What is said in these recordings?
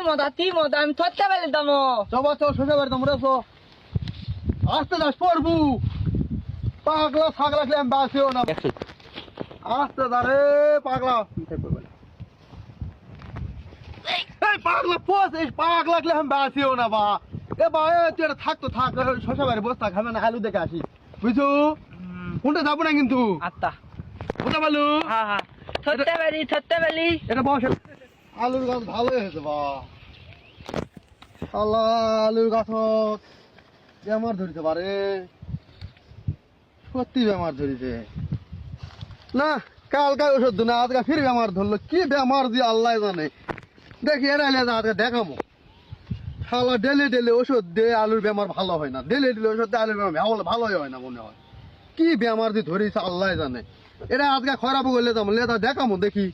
মদা আমি থরতে পারি দামো চবা চল শোষা বাড়ি তোমরা তো আস্তে দাস পড়বু পাগলা ছাগলা খেলে আমি বাঁচিও না আস্তে দাঁড়ে পাগলা এই পাগলা পোষ এই পাগলা খেলে আমি বাঁচিও না বা এ বা তুই এটা থাকতো থাক শোষা বাড়ি বসে থাক আমি না আলু দেখে আসি বুঝছো কোনটা যাবো না কিন্তু আত্তা কোনটা বলু হ্যাঁ হ্যাঁ থরতে পারি এটা বসে আলুর গাছ ভালোই হয়েছে বা আল্লাহ আলুর গাছ বেমার ধরিতে পারে সত্যি বেমার ধরিতে না কালকে ওষুধ না আজকে ফির বেমার ধরলো কি বেমার দিয়ে আল্লাহ জানে দেখি এরা আজকে দেখামো শালা ডেলি ওষুধ দিয়ে আলুর বেমার ভালো হয় না ডেলি ওষুধ দিয়ে আলুর বেমার ভালোই হয় না মনে হয় কি বেমার দিয়ে ধরেছে আল্লাহ জানে এটা আজকে খারাপ করলে যাবো লেদা দেখামো দেখি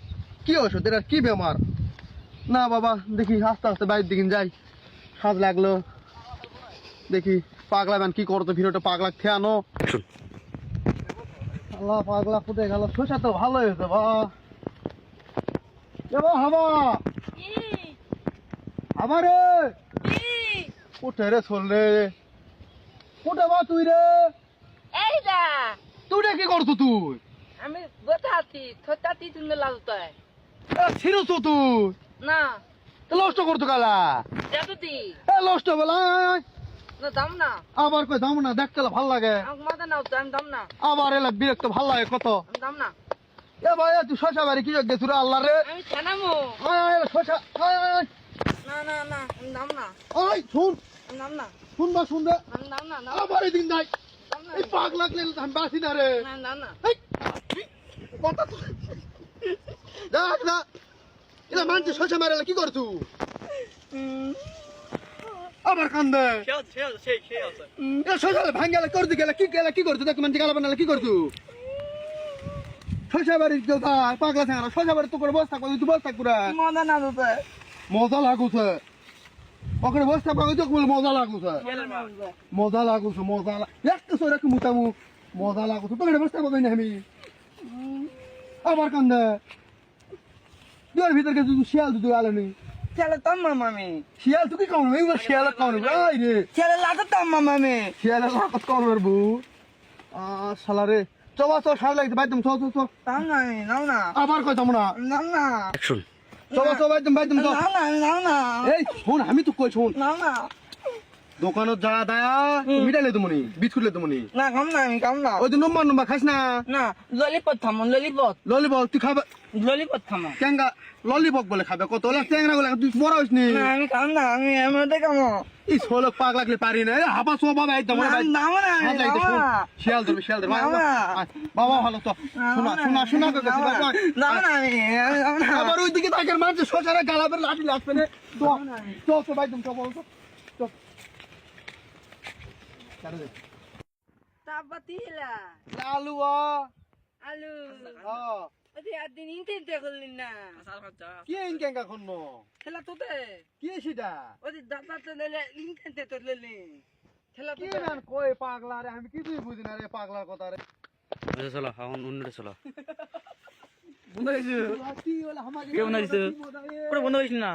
কি ওষুধ এটা কি বেমার না বাবা দেখি আস্তে আস্তে বাইরের দিকে যাই সাজ লাগলো দেখি পাগলা ব্যান কি করতো ভিডিওটা পাগলা খেয়ানো আল্লাহ পাগলা ফুটে গেল শসা তো ভালো হয়েছে বা হাবা আবার উঠে রে চল রে উঠে বা তুই রে এই দা তুই রে কি করছো তুই আমি বসে আছি থরতে তুমি লালতো ছিড়ছো তুই না তো নষ্ট করতো কালা যাবো দি এ নষ্ট বলা না দাম না আবার কই দাম না দেখতে ভাল লাগে আমাকে মাথা নাও তো আমি দাম না আবার এলা বিরক্ত ভাল লাগে কত আমি দাম না এ ভাই তুই শশা বাড়ি কি গেছ রে আল্লাহ রে আমি ছানামো শশা না না না আমি দাম না ওই শুন আমি দাম না শুনবা শুনবে আমি দাম না আবার এই দিন নাই দাম না এই পাগ লাগলে আমি বাসি না রে আমি দাম না এই, কথা তো দেখ না এটা মানছে শশা মারালে কি করছু আবার কান্দে শশা ভাঙ্গালে করতে গেলে কি করছু দেখ মানছে গালা বানালে কি করছু শশা বাড়ি পাগলা থাকা শশা বাড়ি তো করে বস থাকবো তুই বস থাক পুরা মজা না দিতে মজা লাগুছে ওখানে বস থাকবো তো মজা লাগুছে মজা একটা সরে কি মুতামু মজা লাগুছে তো বস থাকবো না আমি আবার কান্দে দুয়ার ভিতর কে তুই শিয়াল তুই আলো নি ছেলে তোর মামি শিয়াল তুই কি কামড় এইবার শিয়াল কামড় আই রে ছেলে লাগো তোর মামি শিয়াল লাগাত কামড় বু শালা রে চবা চল সার লাগতে বাইদম চল দাম না আমি দাম না আবার কই তোমরা দাম না অ্যাকশন চবা বাইদম চল দাম না আমি দাম না এই শোন আমি তো কই শোন দাম না দোকানত যা দায়া মিটাইলে তুমি বিস্কুটলে তুমি না কাম না আমি কাম না ওই তো নম্বর খাস না না ললিপপ থামো ললিপপ ললিপপ তুই খাবে ললিপপ থামো কেঙ্গা ললিপপ বলে খাবে কত ওলা ট্যাংরা গুলা তুই বড় হইস নি না আমি কাম না আমি এমনিতে কামো ই সোলক পাগ লাগলে পারি না হাবা সো বাবা একদম দাম না আমি দাম না শিয়াল ধরবে বাবা ভালো তো শোনা দাম না আমি দাম না আবার ওইদিকে তাকের মানুষ সোচারা গালাবের লাঠি লাগবে না তো ভাই তুমি বল তো তাপতিলা আলু আলু হ্যাঁ ওই আদিন ইনতে করলি না কি ইনকেঙ্গা খন্ন খেলা তোতে কি সেটা ওই দাদা তো লেলে ইনতে তো লেলে খেলা কি তোতে নান কই পাগলা রে আমি কিছুই বুঝি না রে পাগলার কথা রে চলো এখন অন্যটা চলো বন্ধ হইছে কি হলো আমাকে কে বন্ধ হইছে? বন্ধ হইছে না